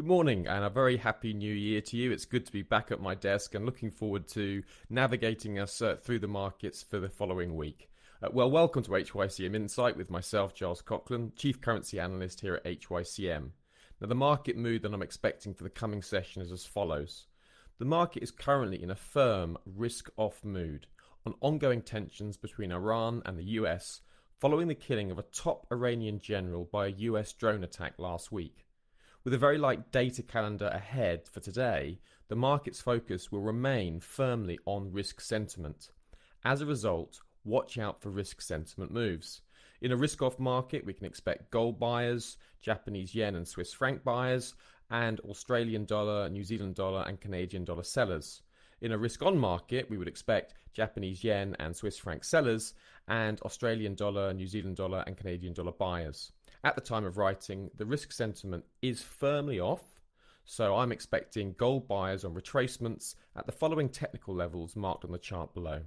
morning and a very happy new year to you. It's good to be back at my desk and looking forward to navigating us through the markets for the following week. Welcome to HYCM Insight with myself, Giles Coughlin, Chief Currency Analyst here at HYCM. Now, the market mood that I'm expecting for the coming session is as follows. The market is currently in a firm risk-off mood on ongoing tensions between Iran and the US following the killing of a top Iranian general by a US drone attack last week. With a very light data calendar ahead for today, the market's focus will remain firmly on risk sentiment. As a result, watch out for risk sentiment moves. In a risk-off market, we can expect gold buyers, Japanese yen and Swiss franc buyers, and Australian dollar, New Zealand dollar and Canadian dollar sellers. In a risk-on market, we would expect Japanese yen and Swiss franc sellers and Australian dollar, New Zealand dollar and Canadian dollar buyers. At the time of writing, the risk sentiment is firmly off, so I'm expecting gold buyers on retracements at the following technical levels marked on the chart below.